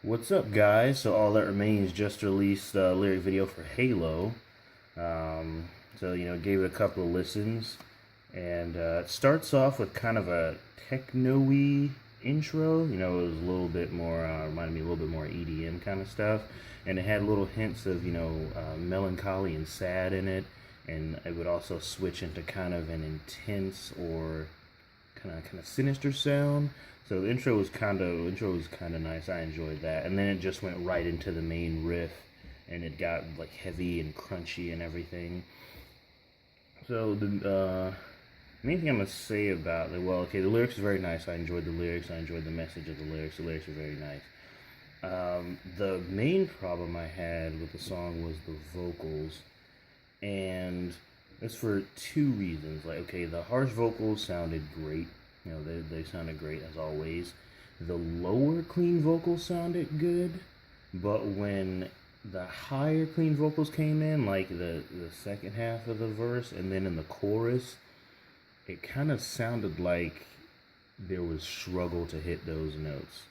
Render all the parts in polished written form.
What's up, guys? So all that remains just released a lyric video for Halo. Gave it a couple of listens, and it starts off with kind of a techno-y intro. It was a little bit more, reminded me a little bit more EDM kind of stuff, and it had little hints of melancholy and sad in it, and it would also switch into kind of an intense or kind of sinister sound. So the intro was kind of nice. I enjoyed that, and then it just went right into the main riff, and it got like heavy and crunchy and everything. So the main thing I'm gonna say about the lyrics are very nice. I enjoyed the lyrics. I enjoyed the message of the lyrics. The lyrics are very nice. The main problem I had with the song was the vocals, and it's for two reasons. The harsh vocals sounded great. They sounded great as always. The lower clean vocals sounded good, but when the higher clean vocals came in, like the second half of the verse, and then in the chorus, it kind of sounded like there was struggle to hit those notes.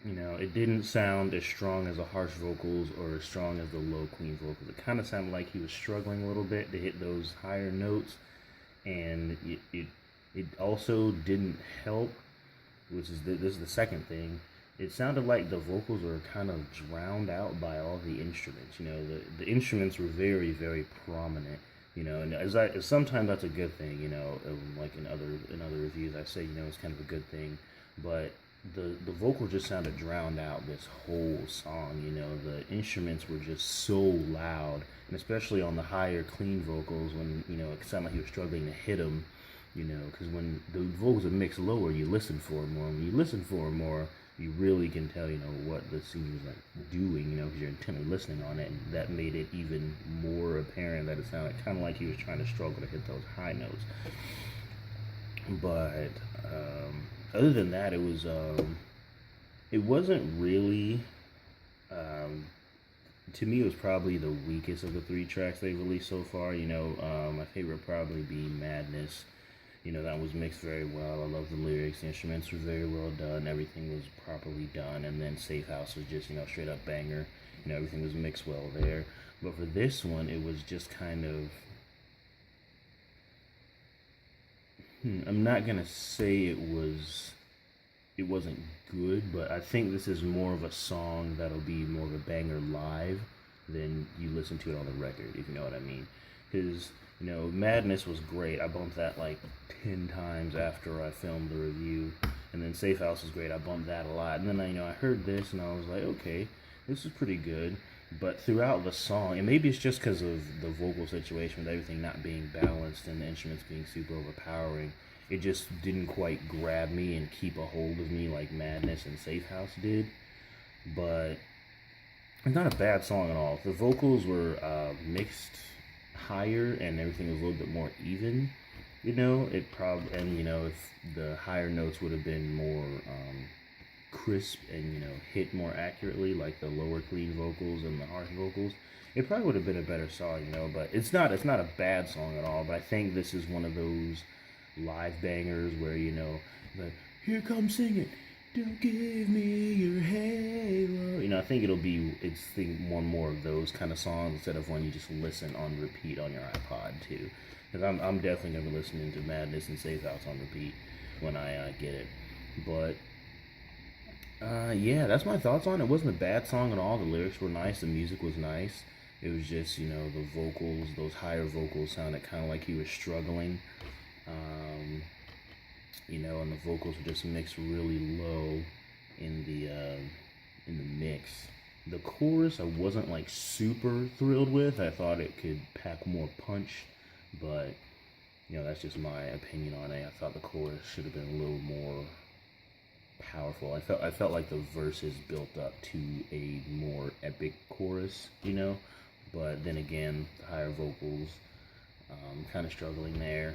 It didn't sound as strong as the harsh vocals or as strong as the low clean vocals. It kind of sounded like he was struggling a little bit to hit those higher notes, and it also didn't help, this is the second thing. It sounded like the vocals were kind of drowned out by all the instruments. The instruments were very, very prominent. And sometimes that's a good thing. Like in other reviews, I say it's kind of a good thing, but the vocal just sounded drowned out this whole song. The instruments were just so loud, and especially on the higher clean vocals when it sounded like he was struggling to hit them. Because when the vocals are mixed lower, you listen for them more. When you listen for them more, you really can tell, what the singer's like doing, because you're intently listening on it, and that made it even more apparent that it sounded kind of like he was trying to struggle to hit those high notes. But other than that, it wasn't really, to me, it was probably the weakest of the three tracks they've released so far. My favorite would probably be Madness. That was mixed very well. I love the lyrics. The instruments were very well done. Everything was properly done. And then Safe House was just, straight up banger. Everything was mixed well there. But for this one, it was just kind of... I'm not going to say it wasn't good, but I think this is more of a song that'll be more of a banger live than you listen to it on the record, if you know what I mean. Because... Madness was great. I bumped that like 10 times after I filmed the review. And then Safe House was great. I bumped that a lot. And then I heard this and I was like, okay, this is pretty good. But throughout the song, and maybe it's just because of the vocal situation with everything not being balanced and the instruments being super overpowering, it just didn't quite grab me and keep a hold of me like Madness and Safe House did. But it's not a bad song at all. The vocals were mixed higher and everything was a little bit more even, if the higher notes would have been more crisp and hit more accurately like the lower clean vocals and the harsh vocals, it probably would have been a better song. But it's not a bad song at all. But I think this is one of those live bangers where like, here come sing it, don't give me your halo. I think it's one more of those kind of songs instead of one you just listen on repeat on your iPod too. Because I'm definitely going to be listening to Madness and Safe House on repeat when I get it. But yeah, that's my thoughts on it. It wasn't a bad song at all. The lyrics were nice. The music was nice. It was just, the vocals, those higher vocals sounded kind of like he was struggling. And the vocals were just mixed really low in the mix. The chorus I wasn't like super thrilled with. I thought it could pack more punch, but that's just my opinion on it. I thought the chorus should have been a little more powerful. I felt like the verses built up to a more epic chorus, But then again, the higher vocals, kind of struggling there.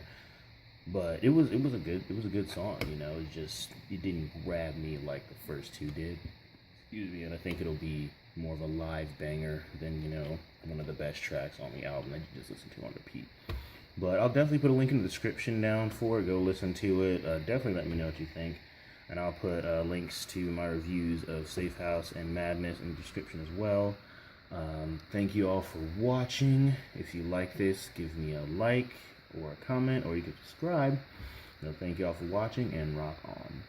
But it was a good song, it didn't grab me like the first two did. Excuse me, and I think it'll be more of a live banger than, one of the best tracks on the album that you just listen to on repeat. But I'll definitely put a link in the description down for it. Go listen to it. Definitely let me know what you think. and I'll put links to my reviews of Safe House and Madness in the description as well. Thank you all for watching. If you like this, give me a like or a comment, or you can subscribe. Thank you all for watching, and rock on.